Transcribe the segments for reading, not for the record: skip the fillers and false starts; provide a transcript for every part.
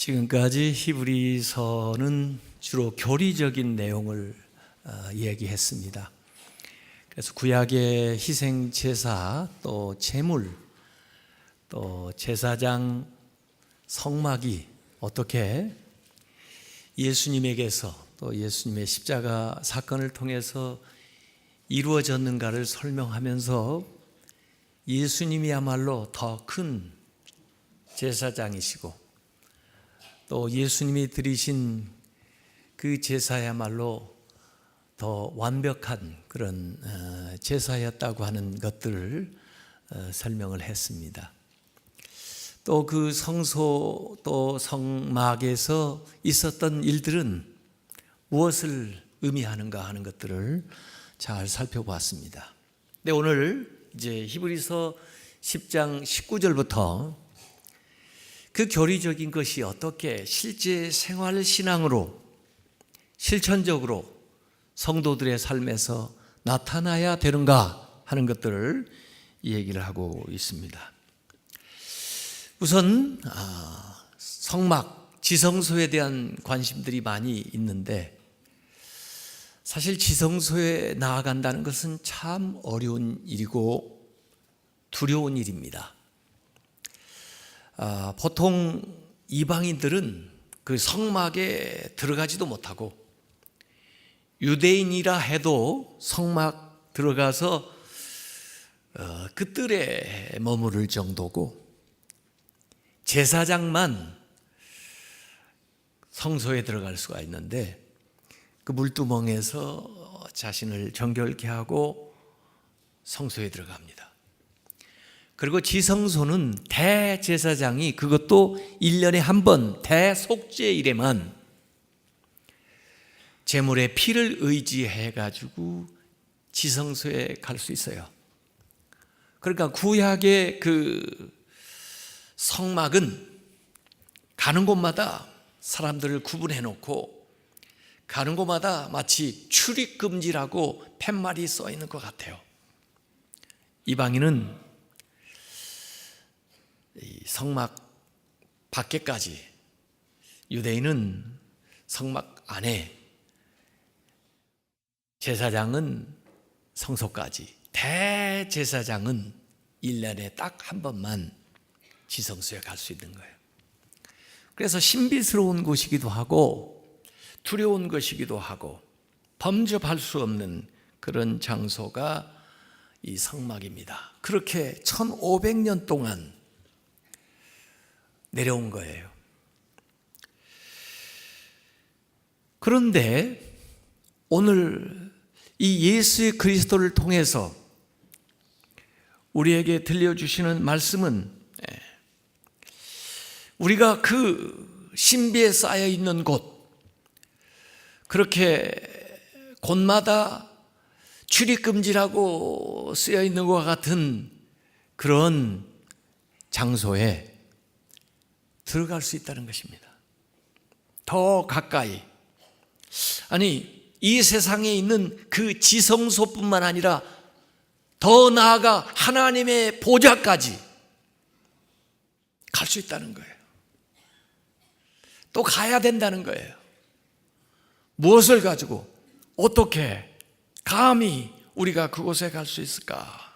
지금까지 히브리서는 주로 교리적인 내용을 이야기했습니다. 그래서 구약의 희생 제사, 또 제물, 또 제사장 성막이 어떻게 예수님에게서 또 예수님의 십자가 사건을 통해서 이루어졌는가를 설명하면서 예수님이야말로 더 큰 제사장이시고 또 예수님이 드리신 그 제사야말로 더 완벽한 그런 제사였다고 하는 것들을 설명을 했습니다. 또 그 성소 또 성막에서 있었던 일들은 무엇을 의미하는가 하는 것들을 잘 살펴보았습니다. 근데 오늘 이제 히브리서 10장 19절부터 그 교리적인 것이 어떻게 실제 생활 신앙으로 실천적으로 성도들의 삶에서 나타나야 되는가 하는 것들을 얘기를 하고 있습니다. 우선 성막, 지성소에 대한 관심들이 많이 있는데 사실 지성소에 나아간다는 것은 참 어려운 일이고 두려운 일입니다. 보통 이방인들은 그 성막에 들어가지도 못하고 유대인이라 해도 성막 들어가서 그 뜰에 머무를 정도고 제사장만 성소에 들어갈 수가 있는데 그 물두멍에서 자신을 정결케 하고 성소에 들어갑니다. 그리고 지성소는 대제사장이 그것도 1년에 한 번 대속죄일에만 제물의 피를 의지해 가지고 지성소에 갈 수 있어요. 그러니까 구약의 그 성막은 가는 곳마다 사람들을 구분해 놓고 가는 곳마다 마치 출입금지라고 팻말이 써 있는 것 같아요. 이방인은 성막 밖에까지, 유대인은 성막 안에, 제사장은 성소까지, 대제사장은 1년에 딱 한 번만 지성소에 갈 수 있는 거예요. 그래서 신비스러운 곳이기도 하고 두려운 것이기도 하고 범접할 수 없는 그런 장소가 이 성막입니다. 그렇게 1500년 동안 내려온 거예요. 그런데 오늘 이 예수 그리스도를 통해서 우리에게 들려주시는 말씀은 우리가 그 신비에 쌓여 있는 곳, 그렇게 곳마다 출입금지라고 쓰여 있는 것과 같은 그런 장소에 들어갈 수 있다는 것입니다. 더 가까이, 아니 이 세상에 있는 그 지성소뿐만 아니라 더 나아가 하나님의 보좌까지 갈 수 있다는 거예요. 또 가야 된다는 거예요. 무엇을 가지고 어떻게 감히 우리가 그곳에 갈 수 있을까?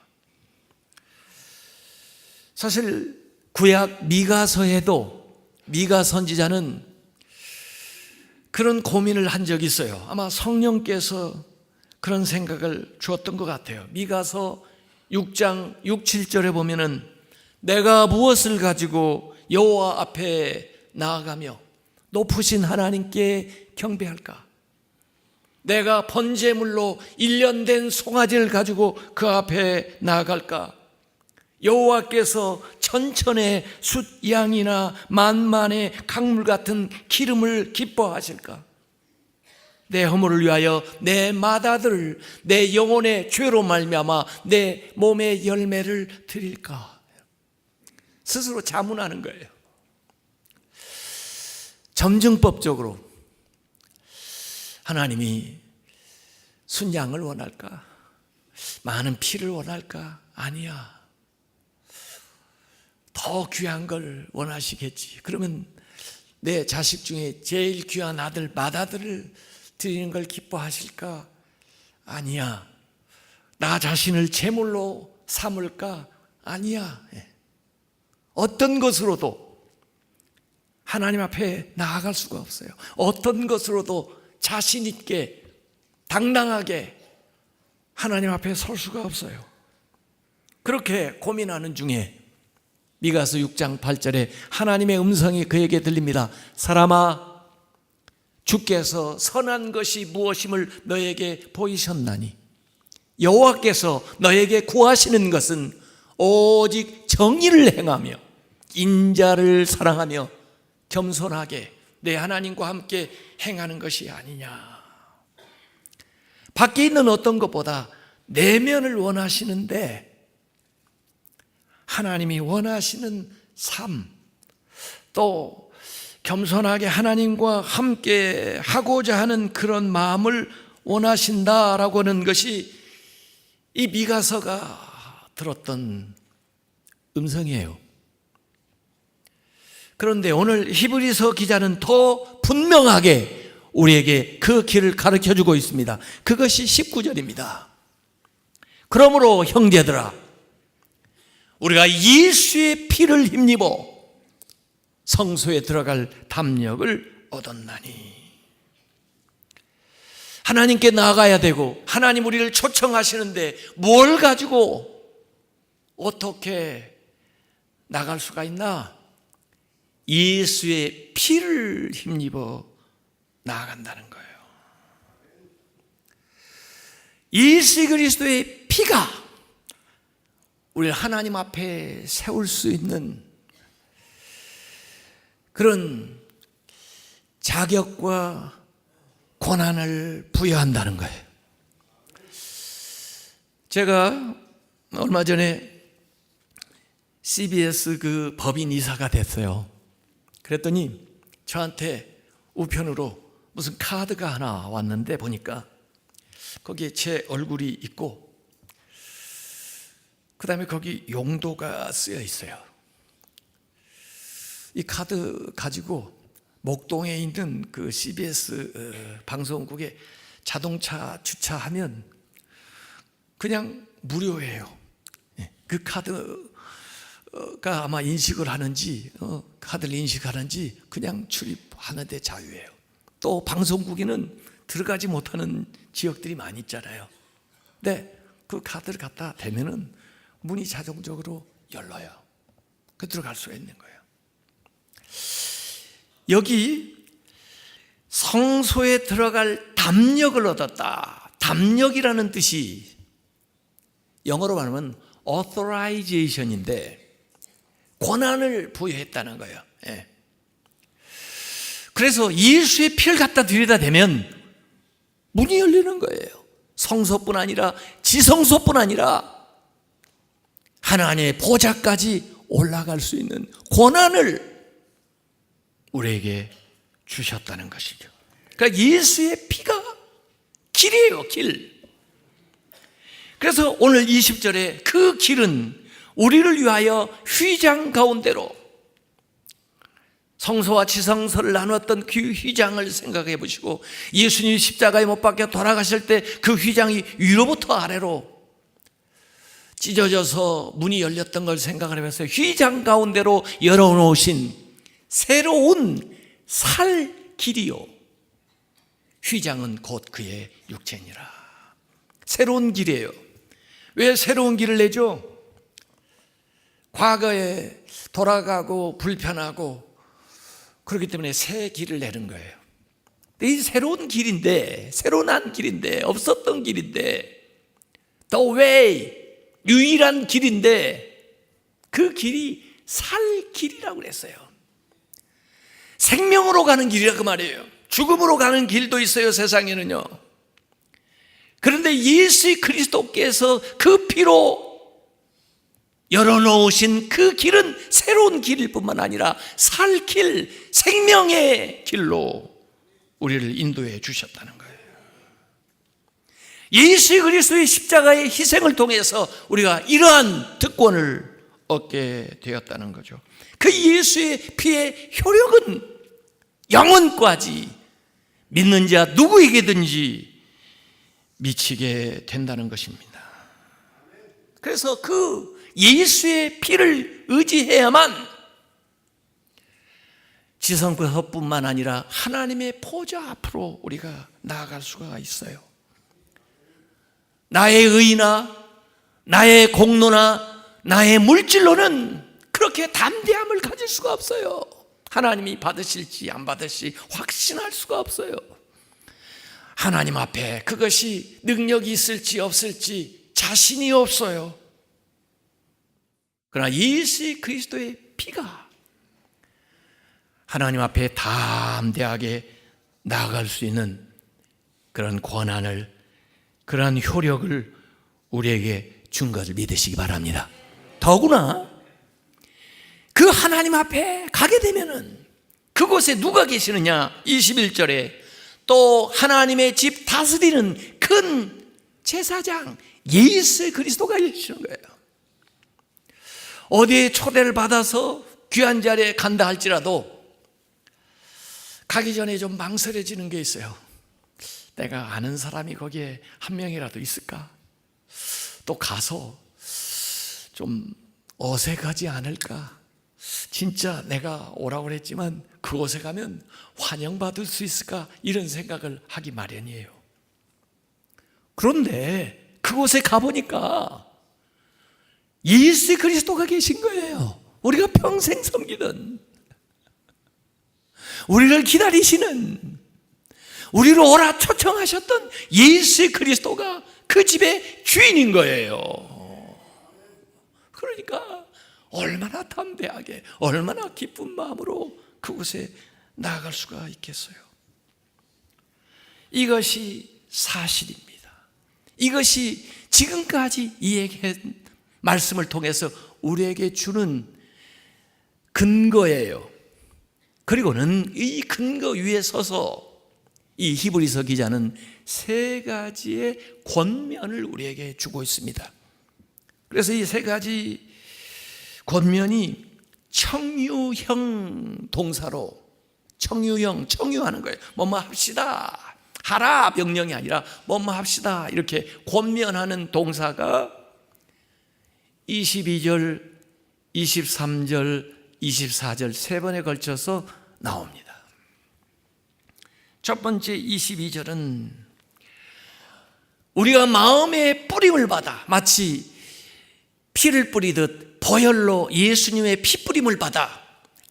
사실 구약 미가서에도 미가 선지자는 그런 고민을 한 적이 있어요. 아마 성령께서 그런 생각을 주었던 것 같아요. 미가서 6장 6, 7절에 보면은 내가 무엇을 가지고 여호와 앞에 나아가며 높으신 하나님께 경배할까? 내가 번제물로 1년 된 송아지를 가지고 그 앞에 나아갈까? 여호와께서 천천의 숫양이나 만만의 강물 같은 기름을 기뻐하실까? 내 허물을 위하여 내 맏아들을 내 영혼의 죄로 말미암아 내 몸의 열매를 드릴까? 스스로 자문하는 거예요. 점증법적으로 하나님이 순양을 원할까? 많은 피를 원할까? 아니야. 더 귀한 걸 원하시겠지. 그러면 내 자식 중에 제일 귀한 아들, 맏아들을 드리는 걸 기뻐하실까? 아니야. 나 자신을 제물로 삼을까? 아니야. 어떤 것으로도 하나님 앞에 나아갈 수가 없어요. 어떤 것으로도 자신 있게 당당하게 하나님 앞에 설 수가 없어요. 그렇게 고민하는 중에 미가서 6장 8절에 하나님의 음성이 그에게 들립니다. 사람아, 주께서 선한 것이 무엇임을 너에게 보이셨나니 여호와께서 너에게 구하시는 것은 오직 정의를 행하며 인자를 사랑하며 겸손하게 내 하나님과 함께 행하는 것이 아니냐. 밖에 있는 어떤 것보다 내면을 원하시는데 하나님이 원하시는 삶, 또 겸손하게 하나님과 함께 하고자 하는 그런 마음을 원하신다라고 하는 것이 이 미가서가 들었던 음성이에요. 그런데 오늘 히브리서 기자는 더 분명하게 우리에게 그 길을 가르쳐주고 있습니다. 그것이 19절입니다. 그러므로 형제들아, 우리가 예수의 피를 힘입어 성소에 들어갈 담력을 얻었나니. 하나님께 나아가야 되고 하나님 우리를 초청하시는데 뭘 가지고 어떻게 나갈 수가 있나? 예수의 피를 힘입어 나아간다는 거예요. 예수 그리스도의 피가 우리를 하나님 앞에 세울 수 있는 그런 자격과 권한을 부여한다는 거예요. 제가 얼마 전에 CBS 그 법인 이사가 됐어요. 그랬더니 저한테 우편으로 무슨 카드가 하나 왔는데 보니까 거기에 제 얼굴이 있고 그 다음에 거기 용도가 쓰여 있어요. 이 카드 가지고 목동에 있는 그 CBS 방송국에 자동차 주차하면 그냥 무료예요. 그 카드가 아마 인식을 하는지 카드를 인식하는지 그냥 출입하는데 자유예요. 또 방송국에는 들어가지 못하는 지역들이 많이 있잖아요. 근데 그 카드를 갖다 대면은 문이 자동적으로 열려요. 그 들어갈 수가 있는 거예요. 여기 성소에 들어갈 담력을 얻었다. 담력이라는 뜻이 영어로 말하면 authorization인데 권한을 부여했다는 거예요. 예. 그래서 예수의 피를 갖다 들여다 대면 문이 열리는 거예요. 성소뿐 아니라 지성소뿐 아니라 하나님의 보좌까지 올라갈 수 있는 권한을 우리에게 주셨다는 것이죠. 그러니까 예수의 피가 길이에요, 길. 그래서 오늘 20절에 그 길은 우리를 위하여 휘장 가운데로, 성소와 지성소를 나누었던 그 휘장을 생각해 보시고 예수님이 십자가에 못 박혀 돌아가실 때 그 휘장이 위로부터 아래로 찢어져서 문이 열렸던 걸 생각을 해보세요. 휘장 가운데로 열어놓으신 새로운 살 길이요, 휘장은 곧 그의 육체니라. 새로운 길이에요. 왜 새로운 길을 내죠? 과거에 돌아가고 불편하고 그렇기 때문에 새 길을 내는 거예요. 이 새로운 길인데, 새로운 길인데, 없었던 길인데, the way, 유일한 길인데 그 길이 살 길이라고 그랬어요. 생명으로 가는 길이라 그 말이에요. 죽음으로 가는 길도 있어요, 세상에는요. 그런데 예수 그리스도께서 그 피로 열어놓으신 그 길은 새로운 길일 뿐만 아니라 살 길, 생명의 길로 우리를 인도해 주셨다는 거예요. 예수 그리스도의 십자가의 희생을 통해서 우리가 이러한 특권을 얻게 되었다는 거죠. 그 예수의 피의 효력은 영혼까지 믿는 자 누구에게든지 미치게 된다는 것입니다. 그래서 그 예수의 피를 의지해야만 지성부뿐만 아니라 하나님의 보좌 앞으로 우리가 나아갈 수가 있어요. 나의 의나 나의 공로나 나의 물질로는 그렇게 담대함을 가질 수가 없어요. 하나님이 받으실지 안 받으실지 확신할 수가 없어요. 하나님 앞에 그것이 능력이 있을지 없을지 자신이 없어요. 그러나 예수 그리스도의 피가 하나님 앞에 담대하게 나아갈 수 있는 그런 권한을, 그러한 효력을 우리에게 준 것을 믿으시기 바랍니다. 더구나 그 하나님 앞에 가게 되면은 그곳에 누가 계시느냐? 21절에 또 하나님의 집 다스리는 큰 제사장 예수 그리스도가 계시는 거예요. 어디에 초대를 받아서 귀한 자리에 간다 할지라도 가기 전에 좀 망설여지는 게 있어요. 내가 아는 사람이 거기에 한 명이라도 있을까? 또 가서 좀 어색하지 않을까? 진짜 내가 오라고 그랬지만 그곳에 가면 환영받을 수 있을까? 이런 생각을 하기 마련이에요. 그런데 그곳에 가보니까 예수 그리스도가 계신 거예요. 우리가 평생 섬기던, 우리를 기다리시는, 우리를 오라 초청하셨던 예수 그리스도가 그 집의 주인인 거예요. 그러니까 얼마나 담대하게, 얼마나 기쁜 마음으로 그곳에 나아갈 수가 있겠어요. 이것이 사실입니다. 이것이 지금까지 이야기한 말씀을 통해서 우리에게 주는 근거예요. 그리고는 이 근거 위에 서서 이 히브리서 기자는 세 가지의 권면을 우리에게 주고 있습니다. 그래서 이 세 가지 권면이 청유형 동사로, 청유하는 거예요. 뭐뭐 합시다, 하라 명령이 아니라 뭐뭐 합시다, 이렇게 권면하는 동사가 22절, 23절, 24절 세 번에 걸쳐서 나옵니다. 첫 번째 22절은 우리가 마음의 뿌림을 받아, 마치 피를 뿌리듯 보혈로 예수님의 피 뿌림을 받아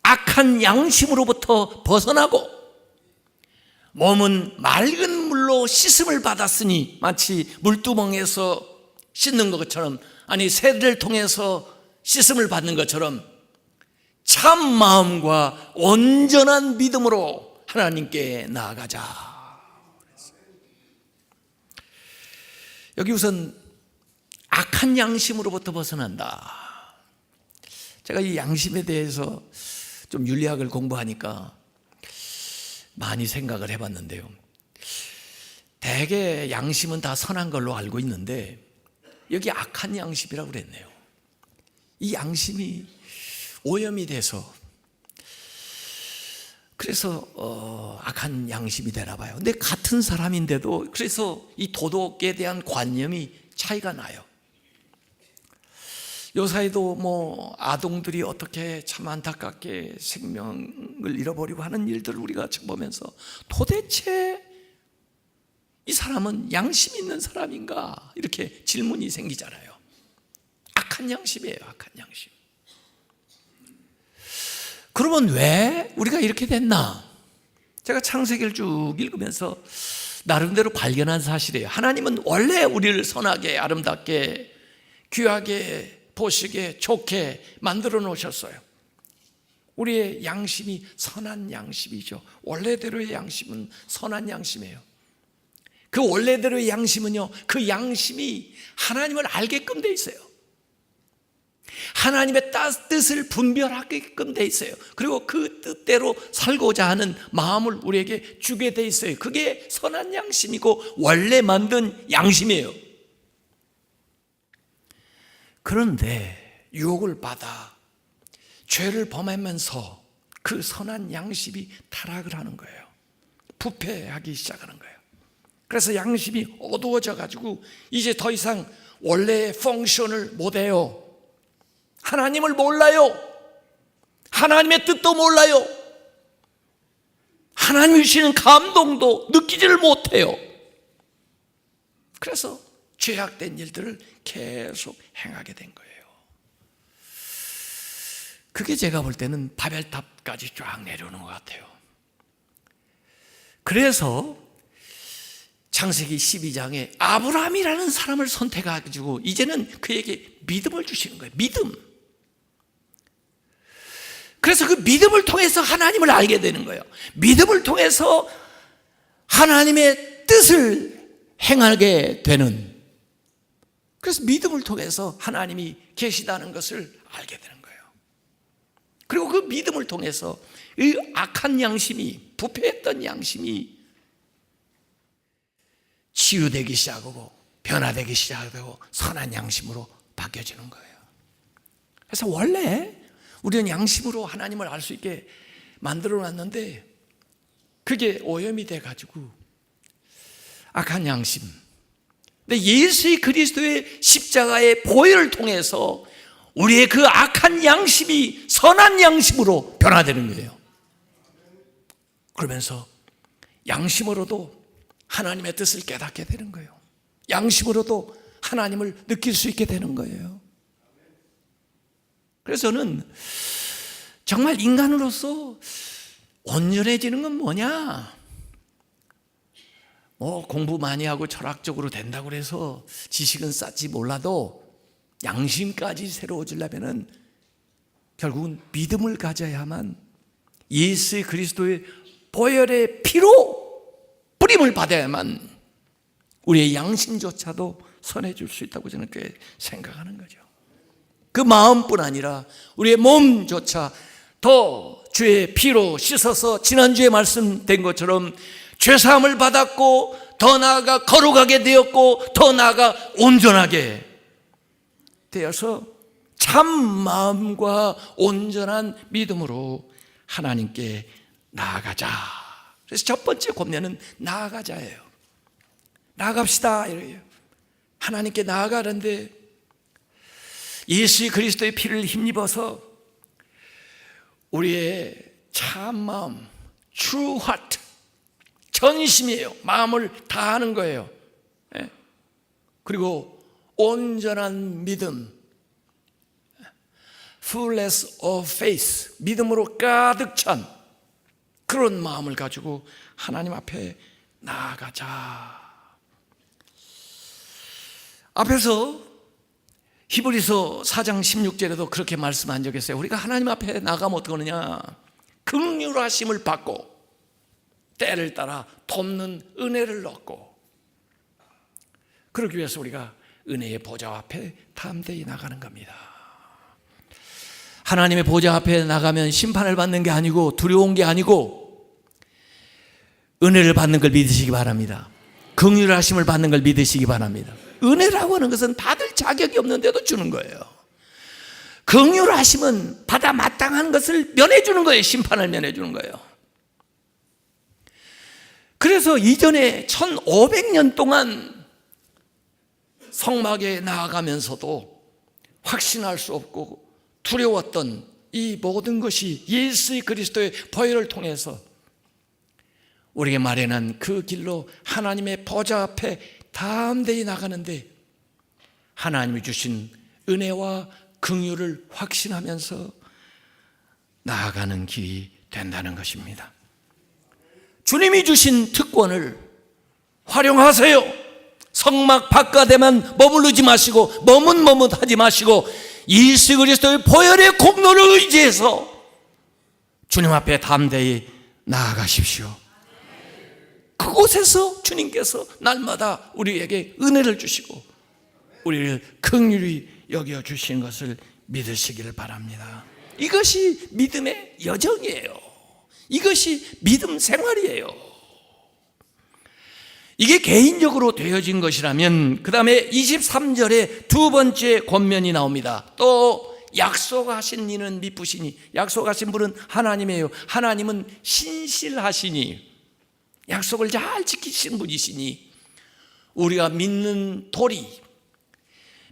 악한 양심으로부터 벗어나고 몸은 맑은 물로 씻음을 받았으니, 마치 물두멍에서 씻는 것처럼, 아니 세례를 통해서 씻음을 받는 것처럼 참 마음과 온전한 믿음으로 하나님께 나아가자. 여기 우선 악한 양심으로부터 벗어난다. 제가 이 양심에 대해서 좀 윤리학을 공부하니까 많이 생각을 해봤는데요. 대개 양심은 다 선한 걸로 알고 있는데 여기 악한 양심이라고 그랬네요. 이 양심이 오염이 돼서 그래서 악한 양심이 되나 봐요. 근데 같은 사람인데도 그래서 이 도덕에 대한 관념이 차이가 나요. 요사이도 뭐 아동들이 어떻게 참 안타깝게 생명을 잃어버리고 하는 일들을 우리가 보면서 도대체 이 사람은 양심 있는 사람인가? 이렇게 질문이 생기잖아요. 악한 양심이에요, 악한 양심. 그러면 왜 우리가 이렇게 됐나? 제가 창세기를 쭉 읽으면서 나름대로 발견한 사실이에요. 하나님은 원래 우리를 선하게, 아름답게, 귀하게, 보시게, 좋게 만들어 놓으셨어요. 우리의 양심이 선한 양심이죠. 원래대로의 양심은 선한 양심이에요. 그 원래대로의 양심은요, 그 양심이 하나님을 알게끔 돼 있어요. 하나님의 뜻을 분별하게끔 돼 있어요. 그리고 그 뜻대로 살고자 하는 마음을 우리에게 주게 돼 있어요. 그게 선한 양심이고 원래 만든 양심이에요. 그런데 유혹을 받아 죄를 범하면서 그 선한 양심이 타락을 하는 거예요. 부패하기 시작하는 거예요. 그래서 양심이 어두워져 가지고 이제 더 이상 원래의 펑션을 못해요. 하나님을 몰라요. 하나님의 뜻도 몰라요. 하나님이 주시는 감동도 느끼지를 못해요. 그래서 죄악된 일들을 계속 행하게 된 거예요. 그게 제가 볼 때는 바벨탑까지 쫙 내려오는 것 같아요. 그래서 창세기 12장에 아브라함이라는 사람을 선택해가지고 이제는 그에게 믿음을 주시는 거예요. 믿음. 그래서 그 믿음을 통해서 하나님을 알게 되는 거예요. 믿음을 통해서 하나님의 뜻을 행하게 되는, 그래서 믿음을 통해서 하나님이 계시다는 것을 알게 되는 거예요. 그리고 그 믿음을 통해서 이 악한 양심이, 부패했던 양심이 치유되기 시작하고 변화되기 시작하고 선한 양심으로 바뀌어지는 거예요. 그래서 원래 우리는 양심으로 하나님을 알 수 있게 만들어 놨는데 그게 오염이 돼가지고 악한 양심. 근데 예수 그리스도의 십자가의 보혈을 통해서 우리의 그 악한 양심이 선한 양심으로 변화되는 거예요. 그러면서 양심으로도 하나님의 뜻을 깨닫게 되는 거예요. 양심으로도 하나님을 느낄 수 있게 되는 거예요. 그래서 저는 정말 인간으로서 온전해지는 건 뭐냐? 공부 많이 하고 철학적으로 된다고 해서 지식은 쌓지 몰라도 양심까지 새로워지려면 결국은 믿음을 가져야만, 예수 그리스도의 보혈의 피로 뿌림을 받아야만 우리의 양심조차도 선해질 수 있다고 저는 그렇게 생각하는 거죠. 그 마음뿐 아니라 우리의 몸조차 더 주의 피로 씻어서 지난주에 말씀된 것처럼 죄사함을 받았고, 더 나아가 거룩하게 되었고, 더 나아가 온전하게 되어서 참 마음과 온전한 믿음으로 하나님께 나아가자. 그래서 첫 번째 권면은 나아가자예요. 나아갑시다 이래요. 하나님께 나아가는데 예수 그리스도의 피를 힘입어서 우리의 참 마음, true heart, 전심이에요. 마음을 다하는 거예요. 그리고 온전한 믿음, fullness of faith, 믿음으로 가득 찬 그런 마음을 가지고 하나님 앞에 나아가자. 앞에서 히브리서 4장 16절에도 그렇게 말씀한 적이 있어요. 우리가 하나님 앞에 나가면 어떻게 하느냐? 긍휼하심을 받고 때를 따라 돕는 은혜를 얻고, 그러기 위해서 우리가 은혜의 보좌 앞에 담대히 나가는 겁니다. 하나님의 보좌 앞에 나가면 심판을 받는 게 아니고 두려운 게 아니고 은혜를 받는 걸 믿으시기 바랍니다. 긍휼하심을 받는 걸 믿으시기 바랍니다. 은혜라고 하는 것은 받을 자격이 없는데도 주는 거예요. 긍휼하심은 받아 마땅한 것을 면해주는 거예요. 심판을 면해주는 거예요. 그래서 이전에 1500년 동안 성막에 나아가면서도 확신할 수 없고 두려웠던 이 모든 것이 예수 그리스도의 보혈을 통해서 우리에게 마련한 그 길로 하나님의 보좌 앞에 담대히 나가는데, 하나님이 주신 은혜와 긍휼을 확신하면서 나아가는 길이 된다는 것입니다. 주님이 주신 특권을 활용하세요. 성막 바깥에만 머무르지 마시고 머뭇머뭇하지 마시고 예수 그리스도의 보혈의 공로를 의지해서 주님 앞에 담대히 나아가십시오. 그곳에서 주님께서 날마다 우리에게 은혜를 주시고 우리를 긍휼히 여겨주시는 것을 믿으시기를 바랍니다. 이것이 믿음의 여정이에요. 이것이 믿음 생활이에요. 이게 개인적으로 되어진 것이라면 그 다음에 23절에 두 번째 권면이 나옵니다. 또 약속하신 이는 미쁘시니. 약속하신 분은 하나님이에요. 하나님은 신실하시니, 약속을 잘 지키시는 분이시니, 우리가 믿는 도리,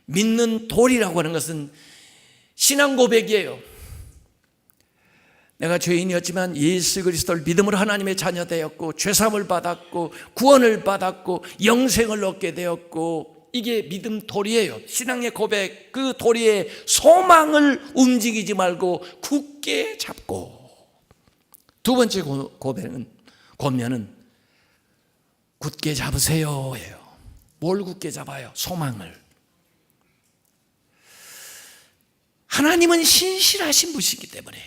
믿는 도리라고 하는 것은 신앙 고백이에요. 내가 죄인이었지만 예수 그리스도를 믿음으로 하나님의 자녀 되었고, 죄사함을 받았고, 구원을 받았고, 영생을 얻게 되었고, 이게 믿음 도리예요. 신앙의 고백, 그 도리의 소망을 움직이지 말고 굳게 잡고. 두 번째 권면은 굳게 잡으세요예요. 뭘 굳게 잡아요? 소망을. 하나님은 신실하신 분이시기 때문에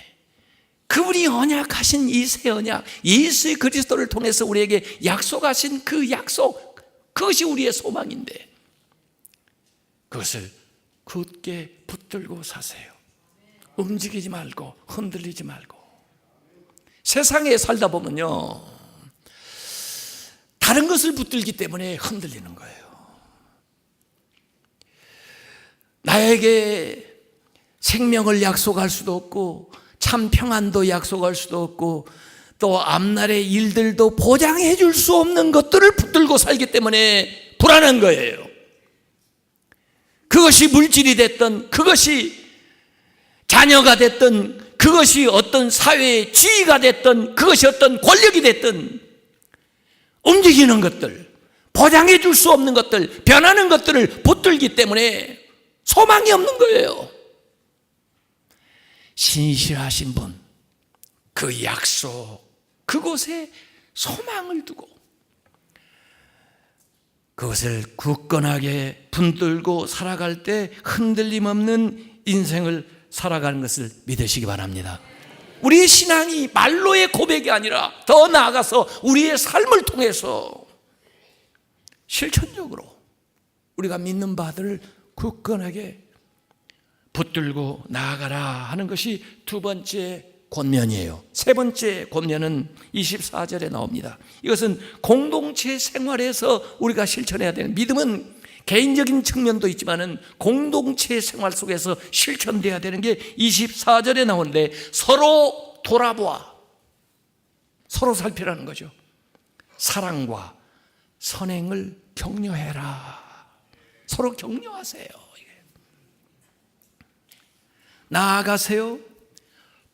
그분이 언약하신 이 새 언약, 예수 그리스도를 통해서 우리에게 약속하신 그 약속, 그것이 우리의 소망인데 그것을 굳게 붙들고 사세요. 움직이지 말고, 흔들리지 말고. 세상에 살다 보면요, 다른 것을 붙들기 때문에 흔들리는 거예요. 나에게 생명을 약속할 수도 없고, 참 평안도 약속할 수도 없고, 또 앞날의 일들도 보장해 줄 수 없는 것들을 붙들고 살기 때문에 불안한 거예요. 그것이 물질이 됐든, 그것이 자녀가 됐든, 그것이 어떤 사회의 지위가 됐든, 그것이 어떤 권력이 됐든, 움직이는 것들, 보장해 줄 수 없는 것들, 변하는 것들을 붙들기 때문에 소망이 없는 거예요. 신실하신 분, 그 약속, 그곳에 소망을 두고 그것을 굳건하게 붙들고 살아갈 때 흔들림 없는 인생을 살아가는 것을 믿으시기 바랍니다. 우리의 신앙이 말로의 고백이 아니라 더 나아가서 우리의 삶을 통해서 실천적으로 우리가 믿는 바들을 굳건하게 붙들고 나아가라 하는 것이 두 번째 권면이에요. 세 번째 권면은 24절에 나옵니다. 이것은 공동체 생활에서 우리가 실천해야 되는, 믿음은 개인적인 측면도 있지만은 공동체 생활 속에서 실천돼야 되는 게 24절에 나오는데, 서로 돌아보아, 서로 살피라는 거죠. 사랑과 선행을 격려해라. 서로 격려하세요. 나아가세요,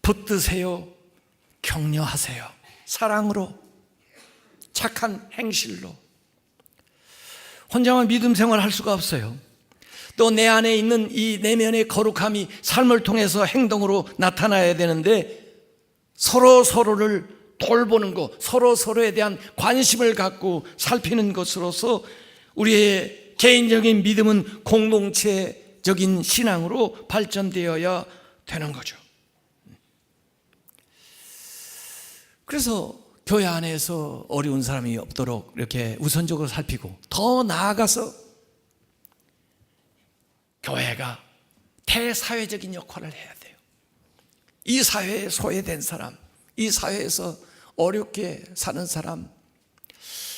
붙드세요, 격려하세요. 사랑으로, 착한 행실로. 혼자만 믿음 생활을 할 수가 없어요. 또 내 안에 있는 이 내면의 거룩함이 삶을 통해서 행동으로 나타나야 되는데, 서로 서로를 돌보는 것, 서로 서로에 대한 관심을 갖고 살피는 것으로서 우리의 개인적인 믿음은 공동체적인 신앙으로 발전되어야 되는 거죠. 그래서 교회 안에서 어려운 사람이 없도록 이렇게 우선적으로 살피고, 더 나아가서 교회가 대사회적인 역할을 해야 돼요. 이 사회에 소외된 사람, 이 사회에서 어렵게 사는 사람,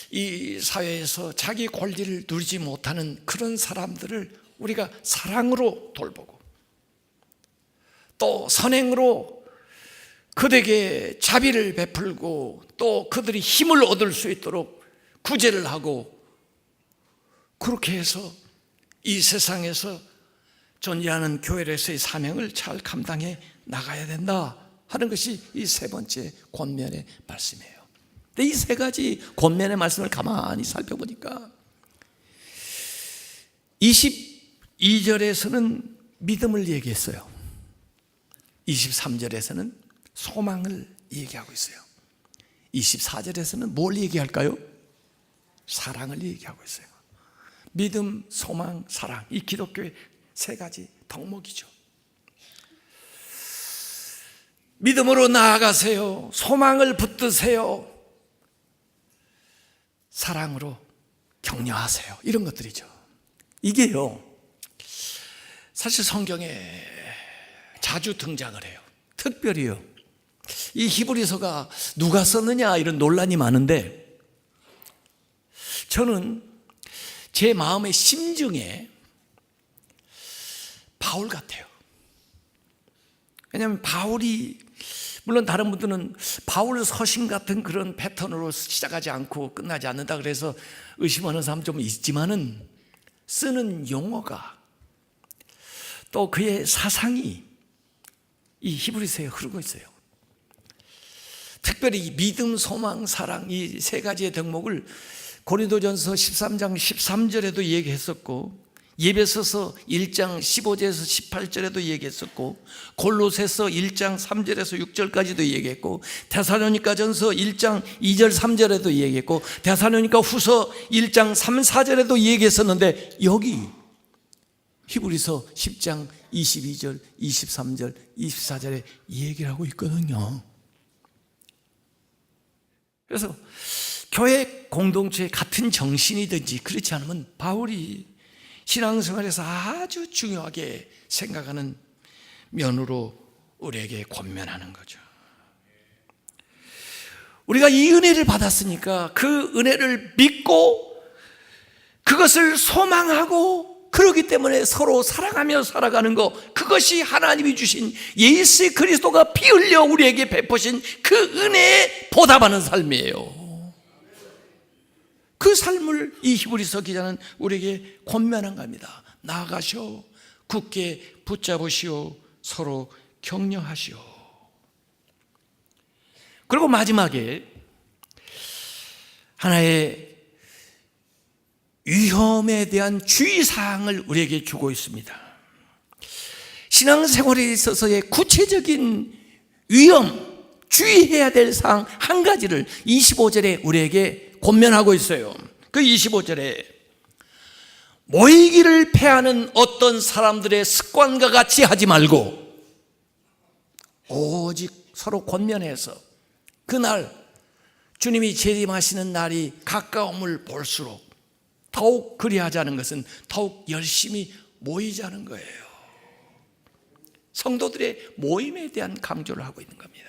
이 사회에서 자기 권리를 누리지 못하는 그런 사람들을 우리가 사랑으로 돌보고, 또 선행으로 그들에게 자비를 베풀고, 또 그들이 힘을 얻을 수 있도록 구제를 하고, 그렇게 해서 이 세상에서 존재하는 교회로서의 사명을 잘 감당해 나가야 된다 하는 것이 이 세 번째 권면의 말씀이에요. 근데 이 세 가지 권면의 말씀을 가만히 살펴보니까 22절에서는 믿음을 얘기했어요. 23절에서는 소망을 얘기하고 있어요. 24절에서는 뭘 얘기할까요? 사랑을 얘기하고 있어요. 믿음, 소망, 사랑, 이 기독교의 세 가지 덕목이죠. 믿음으로 나아가세요, 소망을 붙드세요, 사랑으로 격려하세요, 이런 것들이죠. 이게요, 사실 성경에 자주 등장을 해요. 특별히요, 이 히브리서가 누가 썼느냐 이런 논란이 많은데, 저는 제 마음의 심정에 바울 같아요. 왜냐하면 바울이, 물론 다른 분들은 바울 서신 같은 그런 패턴으로 시작하지 않고 끝나지 않는다 그래서 의심하는 사람 좀 있지만은, 쓰는 용어가 또 그의 사상이 이 히브리서에 흐르고 있어요. 특별히 믿음, 소망, 사랑, 이 세 가지의 덕목을 고린도전서 13장 13절에도 얘기했었고, 예배서서 1장 15절에서 18절에도 얘기했었고, 골로새서 1장 3절에서 6절까지도 얘기했고, 데살로니가전서 1장 2절 3절에도 얘기했고, 데살로니가 후서 1장 3, 4절에도 얘기했었는데, 여기 히브리서 10장 22절, 23절, 24절에 얘기를 하고 있거든요. 그래서 교회 공동체의 같은 정신이든지 그렇지 않으면 바울이 신앙생활에서 아주 중요하게 생각하는 면으로 우리에게 권면하는 거죠. 우리가 이 은혜를 받았으니까 그 은혜를 믿고 그것을 소망하고 그렇기 때문에 서로 사랑하며 살아가는 것, 그것이 하나님이 주신 예수 그리스도가 피 흘려 우리에게 베푸신 그 은혜에 보답하는 삶이에요. 그 삶을 이 히브리서 기자는 우리에게 권면한 겁니다. 나아가시오, 굳게 붙잡으시오, 서로 격려하시오. 그리고 마지막에 하나의 위험에 대한 주의사항을 우리에게 주고 있습니다. 신앙생활에 있어서의 구체적인 위험, 주의해야 될 사항 한 가지를 25절에 우리에게 권면하고 있어요. 그 25절에 모이기를 패하는 어떤 사람들의 습관과 같이 하지 말고 오직 서로 권면해서 그날 주님이 재림하시는 날이 가까움을 볼수록 더욱 그리하자는 것은 더욱 열심히 모이자는 거예요. 성도들의 모임에 대한 강조를 하고 있는 겁니다.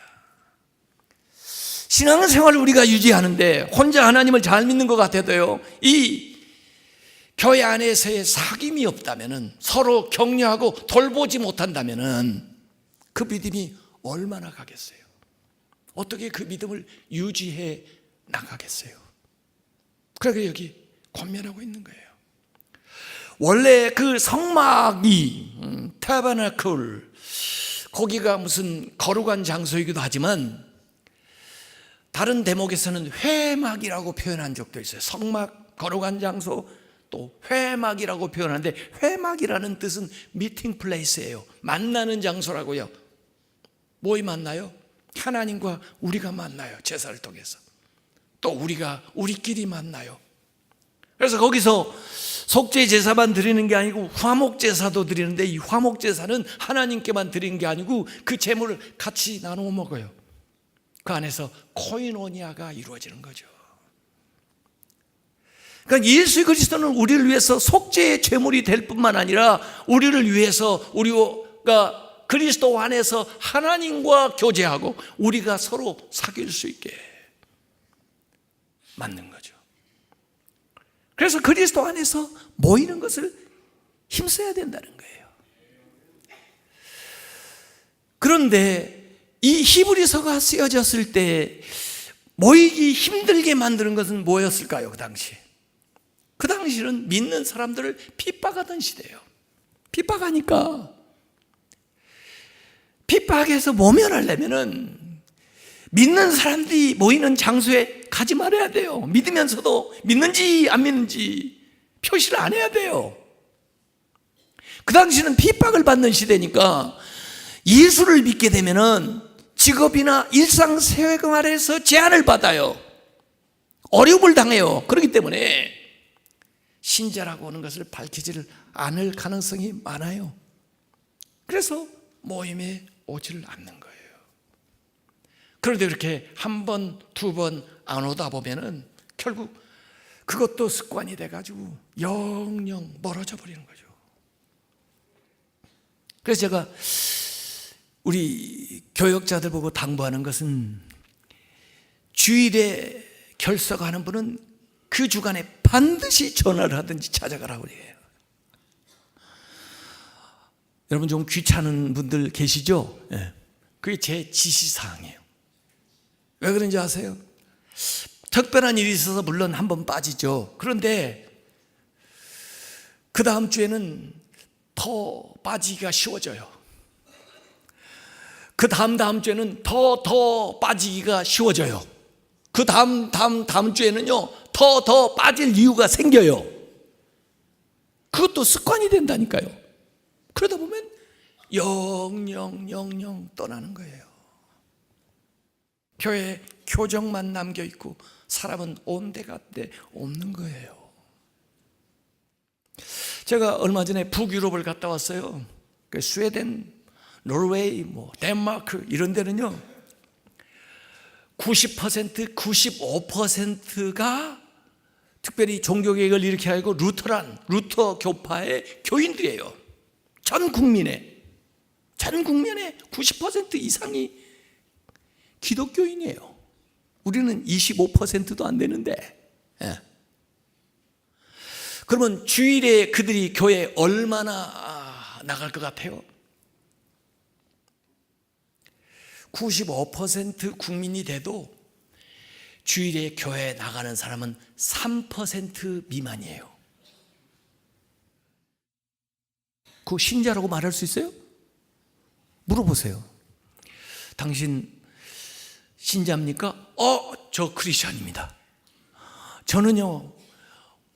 신앙생활을 우리가 유지하는데 혼자 하나님을 잘 믿는 것 같아도요, 이 교회 안에서의 사귐이 없다면, 서로 격려하고 돌보지 못한다면 그 믿음이 얼마나 가겠어요? 어떻게 그 믿음을 유지해 나가겠어요? 그러니까 여기 권면하고 있는 거예요. 원래 그 성막이 타버나클, 거기가 무슨 거룩한 장소이기도 하지만 다른 대목에서는 회막이라고 표현한 적도 있어요. 성막, 거룩한 장소, 또 회막이라고 표현하는데, 회막이라는 뜻은 미팅 플레이스예요. 만나는 장소라고요. 뭐이 만나요? 하나님과 우리가 만나요. 제사를 통해서. 또 우리가 우리끼리 만나요. 그래서 거기서 속죄 제사만 드리는 게 아니고 화목 제사도 드리는데, 이 화목 제사는 하나님께만 드리는 게 아니고 그 제물을 같이 나누어 먹어요. 그 안에서 코이노니아가 이루어지는 거죠. 그러니까 예수 그리스도는 우리를 위해서 속죄의 제물이 될 뿐만 아니라 우리를 위해서 우리가 그리스도 안에서 하나님과 교제하고 우리가 서로 사귈 수 있게 만든 거죠. 그래서 그리스도 안에서 모이는 것을 힘써야 된다는 거예요. 그런데 이 히브리서가 쓰여졌을 때 모이기 힘들게 만드는 것은 뭐였을까요? 그 당시는 믿는 사람들을 핍박하던 시대예요. 핍박하니까, 핍박해서 모면하려면은 믿는 사람들이 모이는 장소에 가지 말아야 돼요. 믿으면서도 믿는지 안 믿는지 표시를 안 해야 돼요. 그 당시는 핍박을 받는 시대니까 예수를 믿게 되면은 직업이나 일상생활에서 제한을 받아요. 어려움을 당해요. 그렇기 때문에 신자라고 하는 것을 밝히지를 않을 가능성이 많아요. 그래서 모임에 오지를 않는 거예요. 그런데 이렇게 한 번, 두 번 안 오다 보면은 결국 그것도 습관이 돼가지고 영영 멀어져 버리는 거죠. 그래서 제가 우리 교역자들 보고 당부하는 것은, 주일에 결석하는 분은 그 주간에 반드시 전화를 하든지 찾아가라고 그래요. 여러분 좀 귀찮은 분들 계시죠? 예. 그게 제 지시사항이에요. 왜 그런지 아세요? 특별한 일이 있어서 물론 한번 빠지죠. 그런데 그 다음 주에는 더 빠지기가 쉬워져요. 그 다음 주에는 더 빠지기가 쉬워져요. 그 다음 주에는요 더 빠질 이유가 생겨요. 그것도 습관이 된다니까요. 그러다 보면 영영 떠나는 거예요. 교회에 교정만 남겨있고 사람은 온데간데 없는 거예요. 제가 얼마 전에 북유럽을 갔다 왔어요. 스웨덴, 노르웨이, 덴마크 이런 데는요 90%, 95%가 특별히 종교개혁을 이렇게 하고 루터 교파의 교인들이에요. 전 국민의 90% 이상이 기독교인이에요. 우리는 25%도 안 되는데. 예. 그러면 주일에 그들이 교회에 얼마나 나갈 것 같아요? 95% 국민이 돼도 주일에 교회에 나가는 사람은 3% 미만이에요. 그 신자라고 말할 수 있어요? 물어보세요. 당신 신자입니까? 저 크리스찬입니다. 저는요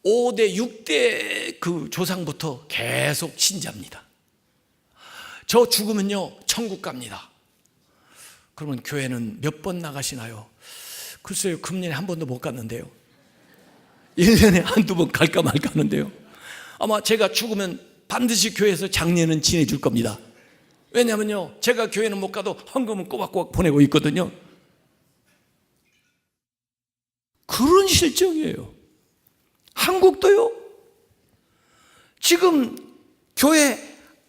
5대 6대 그 조상부터 계속 신자입니다. 저 죽으면요 천국 갑니다. 그러면 교회는 몇 번 나가시나요? 글쎄요, 금년에 한 번도 못 갔는데요. 1년에 한두 번 갈까 말까 하는데요. 아마 제가 죽으면 반드시 교회에서 장례는 지내줄 겁니다. 왜냐하면요 제가 교회는 못 가도 헌금은 꼬박꼬박 보내고 있거든요. 그런 실정이에요. 한국도요 지금 교회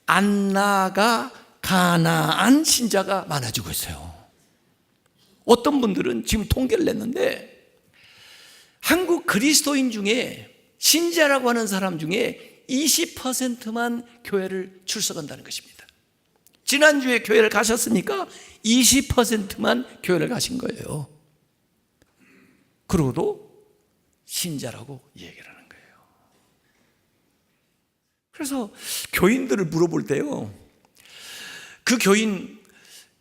안 나가 가난한 신자가 많아지고 있어요. 어떤 분들은 지금 통계를 냈는데 한국 그리스도인 중에 신자라고 하는 사람 중에 20%만 교회를 출석한다는 것입니다. 지난주에 교회를 가셨습니까? 20%만 교회를 가신 거예요. 그러고도 신자라고 얘기를 하는 거예요. 그래서 교인들을 물어볼 때요 그 교인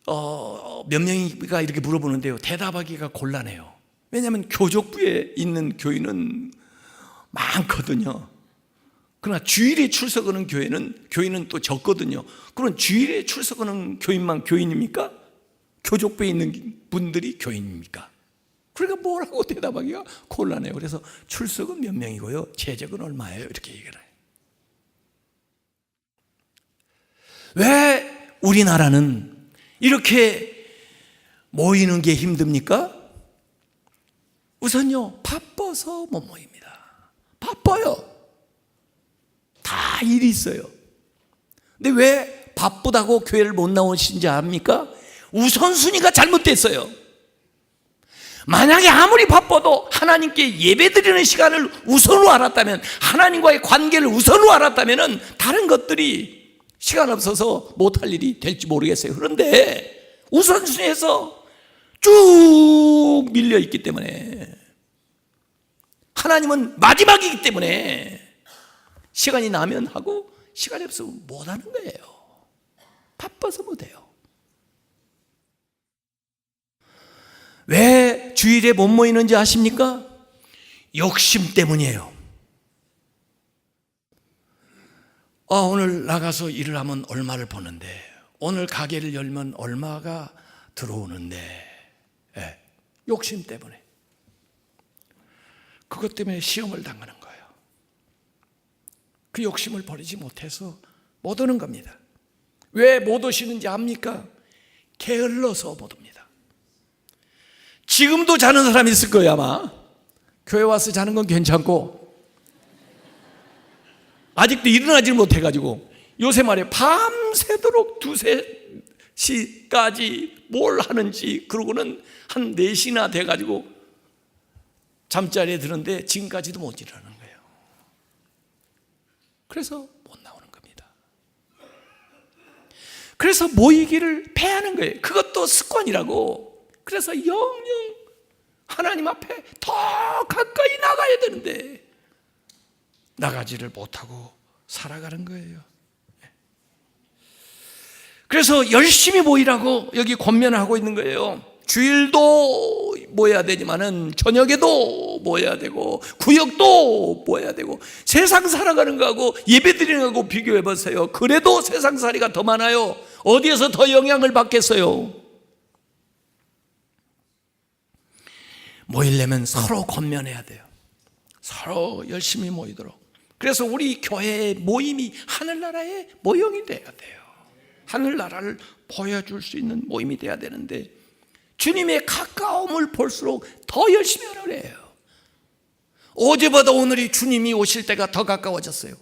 몇 명이가 이렇게 물어보는데요 대답하기가 곤란해요. 왜냐하면 교족부에 있는 교인은 많거든요. 그러나 주일에 출석하는 교인은 또 적거든요. 그럼 주일에 출석하는 교인만 교인입니까? 교족부에 있는 분들이 교인입니까? 그러니까 뭐라고 대답하기가 곤란해요. 그래서 출석은 몇 명이고요 재적은 얼마예요? 이렇게 얘기를 해요. 왜 우리나라는 이렇게 모이는 게 힘듭니까? 우선요 바빠서 못 모입니다. 바빠요. 다 일이 있어요. 근데 왜 바쁘다고 교회를 못 나오신지 압니까? 우선순위가 잘못됐어요. 만약에 아무리 바빠도 하나님께 예배드리는 시간을 우선으로 알았다면, 하나님과의 관계를 우선으로 알았다면 다른 것들이 시간 없어서 못할 일이 될지 모르겠어요. 그런데 우선순위에서 쭉 밀려있기 때문에, 하나님은 마지막이기 때문에 시간이 나면 하고 시간이 없으면 못하는 거예요. 바빠서 못해요. 왜 주일에 못 모이는지 아십니까? 욕심 때문이에요. 오늘 나가서 일을 하면 얼마를 버는데, 오늘 가게를 열면 얼마가 들어오는데, 욕심 때문에. 그것 때문에 시험을 당하는 거예요. 그 욕심을 버리지 못해서 못 오는 겁니다. 왜 못 오시는지 압니까? 게을러서 못 옵니다. 지금도 자는 사람이 있을 거예요. 아마 교회 와서 자는 건 괜찮고 아직도 일어나지를 못해가지고 요새 말이에요, 밤새도록 2-3시까지 뭘 하는지, 그러고는 한 4시나 돼가지고 잠자리에 드는데 지금까지도 못 일어나는 거예요. 그래서 못 나오는 겁니다. 그래서 모이기를 패하는 거예요. 그것도 습관이라고. 그래서 영영 하나님 앞에 더 가까이 나가야 되는데 나가지를 못하고 살아가는 거예요. 그래서 열심히 모이라고 여기 권면하고 있는 거예요. 주일도 모여야 되지만은 저녁에도 모여야 되고 구역도 모여야 되고 세상 살아가는 거하고 예배드리는 거하고 비교해 보세요. 그래도 세상살이가 더 많아요. 어디에서 더 영향을 받겠어요? 모이려면 서로 권면해야 돼요. 서로 열심히 모이도록. 그래서 우리 교회의 모임이 하늘나라의 모형이 돼야 돼요. 하늘나라를 보여줄 수 있는 모임이 돼야 되는데 주님의 가까움을 볼수록 더 열심히 하라고 해요. 어제보다 오늘이 주님이 오실 때가 더 가까워졌어요.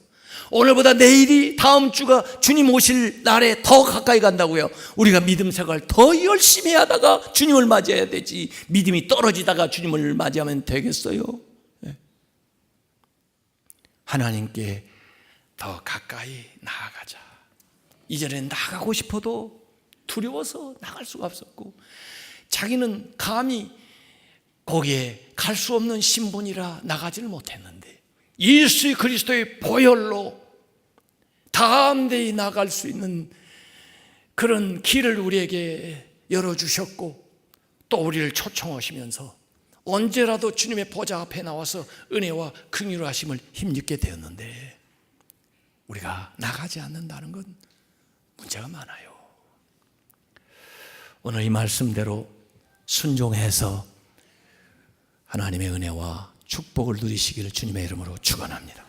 오늘보다 내일이 다음 주가 주님 오실 날에 더 가까이 간다고요. 우리가 믿음 생활 더 열심히 하다가 주님을 맞이해야 되지 믿음이 떨어지다가 주님을 맞이하면 되겠어요? 하나님께 더 가까이 나아가자. 이전에 나가고 싶어도 두려워서 나갈 수가 없었고 자기는 감히 거기에 갈 수 없는 신분이라 나가지를 못했는데 예수 그리스도의 보혈로 담대히 나갈 수 있는 그런 길을 우리에게 열어주셨고 또 우리를 초청하시면서 언제라도 주님의 보좌 앞에 나와서 은혜와 긍휼 하심을 힘입게 되었는데 우리가 나가지 않는다는 건 문제가 많아요. 오늘 이 말씀대로 순종해서 하나님의 은혜와 축복을 누리시기를 주님의 이름으로 축원합니다.